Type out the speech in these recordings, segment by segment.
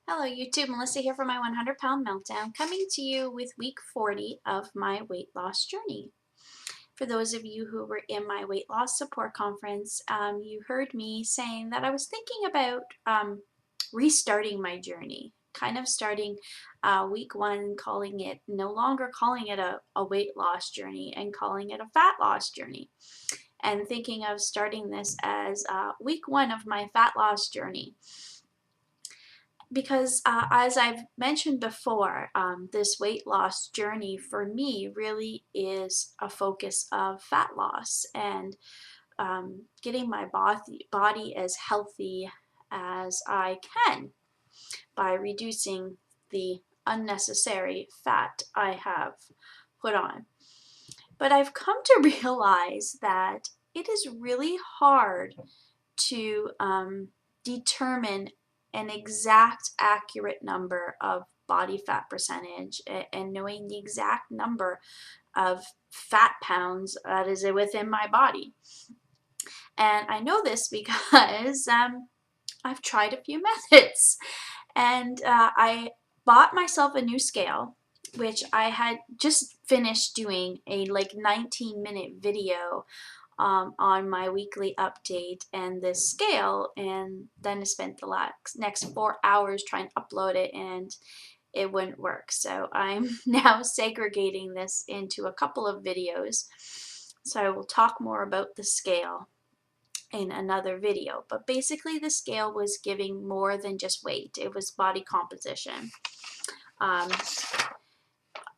Hello YouTube, Melissa here for my 100 Pound Meltdown, coming to you with week 40 of my weight loss journey. For those of you who were in my weight loss support conference, you heard me saying that I was thinking about restarting my journey, kind of starting week one, no longer calling it a weight loss journey and calling it a fat loss journey, and thinking of starting this as week one of my fat loss journey. Because as I've mentioned before, this weight loss journey for me really is a focus of fat loss and getting my body as healthy as I can by reducing the unnecessary fat I have put on. But I've come to realize that it is really hard to determine an exact accurate number of body fat percentage and knowing the exact number of fat pounds that is within my body. And I know this because I've tried a few methods, and I bought myself a new scale, which I had just finished doing a 19-minute video on my weekly update and this scale, and then I spent the next 4 hours trying to upload it and it wouldn't work. So I'm now segregating this into a couple of videos. So I will talk more about the scale in another video. But basically the scale was giving more than just weight. It was body composition.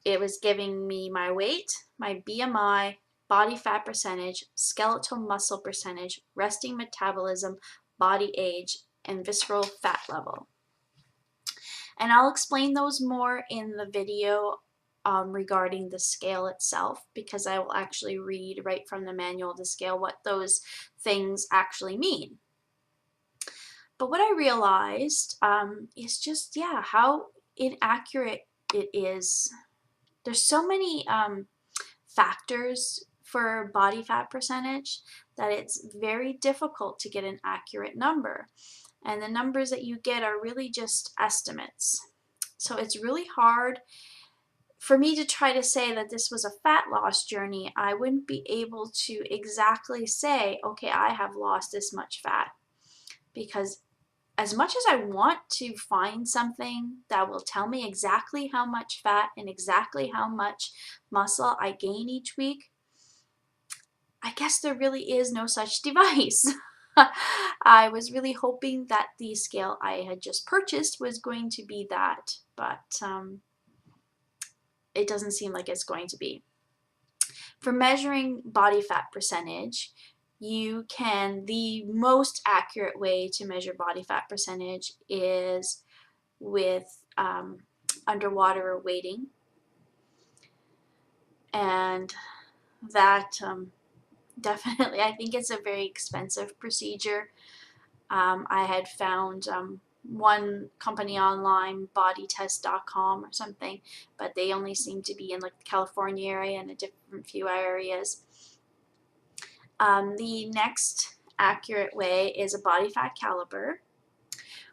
It was giving me my weight, my BMI, body fat percentage, skeletal muscle percentage, resting metabolism, body age, and visceral fat level. And I'll explain those more in the video regarding the scale itself, because I will actually read right from the manual of the scale what those things actually mean. But what I realized is just, yeah, how inaccurate it is. There's so many factors for body fat percentage that it's very difficult to get an accurate number. And the numbers that you get are really just estimates. So it's really hard for me to try to say that this was a fat loss journey. I wouldn't be able to exactly say, okay, I have lost this much fat, because as much as I want to find something that will tell me exactly how much fat and exactly how much muscle I gain each week, I guess there really is no such device. I was really hoping that the scale I had just purchased was going to be that, but it doesn't seem like it's going to be. For measuring body fat percentage, the most accurate way to measure body fat percentage is with underwater weighting, and that definitely, I think it's a very expensive procedure. I had found one company online, bodytest.com or something, but they only seem to be in like the California area and a different few areas. The next accurate way is a body fat caliper,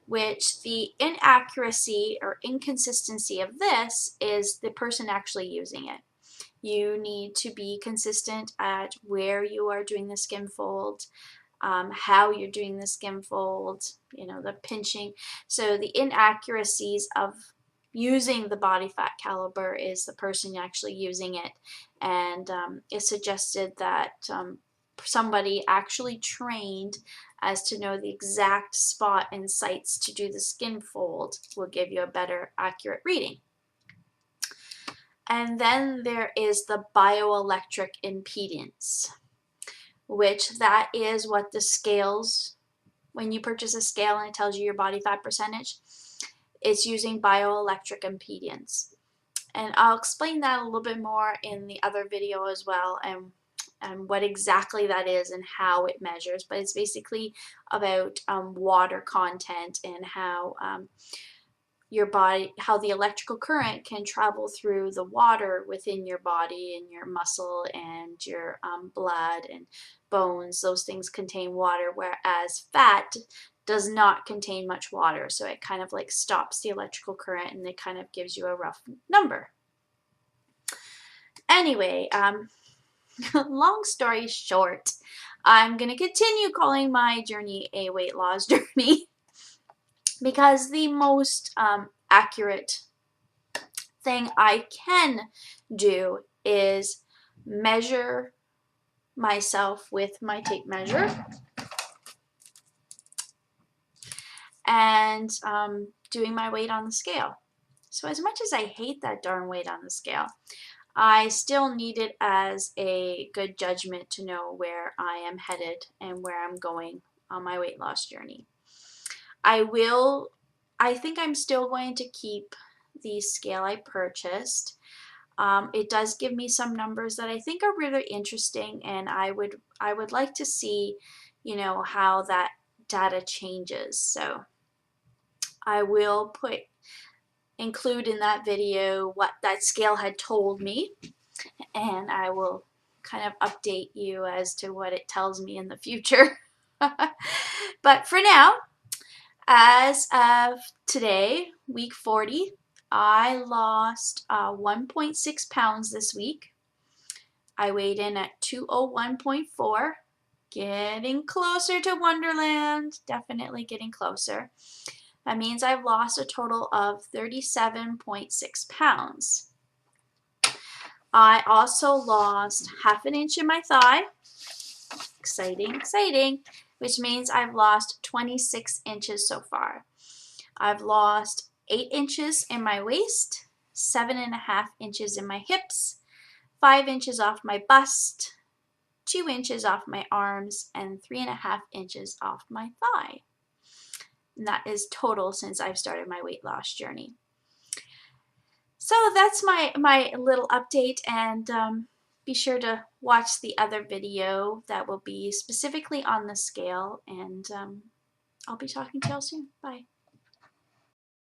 which the inaccuracy or inconsistency of this is the person actually using it. You need to be consistent at where you are doing the skim fold, how you're doing the skim fold, the pinching. So the inaccuracies of using the body fat caliper is the person actually using it, and it's suggested that somebody actually trained as to know the exact spot and sites to do the skim fold will give you a better accurate reading. And then there is the bioelectric impedance, which that is what the scales, when you purchase a scale and it tells you your body fat percentage, it's using bioelectric impedance. And I'll explain that a little bit more in the other video as well, and what exactly that is and how it measures. But it's basically about water content and how your body, how the electrical current can travel through the water within your body and your muscle and your blood and bones. Those things contain water, whereas fat does not contain much water, so it kind of like stops the electrical current and it kind of gives you a rough number. Anyway, long story short, I'm going to continue calling my journey a weight loss journey because the most accurate thing I can do is measure myself with my tape measure and doing my weight on the scale. So as much as I hate that darn weight on the scale, I still need it as a good judgment to know where I am headed and where I'm going on my weight loss journey. I think I'm still going to keep the scale I purchased. It does give me some numbers that I think are really interesting, and I would like to see, you know, how that data changes. So I will include in that video what that scale had told me, and I will kind of update you as to what it tells me in the future. But for now, as of today, week 40, I lost 1.6 pounds this week. I weighed in at 201.4, getting closer to Wonderland, definitely getting closer. That means I've lost a total of 37.6 pounds. I also lost half an inch in my thigh. Exciting, exciting. Which means I've lost 26 inches so far. I've lost 8 inches in my waist, 7.5 inches in my hips, 5 inches off my bust, 2 inches off my arms, and 3.5 inches off my thigh. And that is total since I've started my weight loss journey. So that's my little update, and be sure to watch the other video that will be specifically on the scale, and I'll be talking to y'all soon. Bye.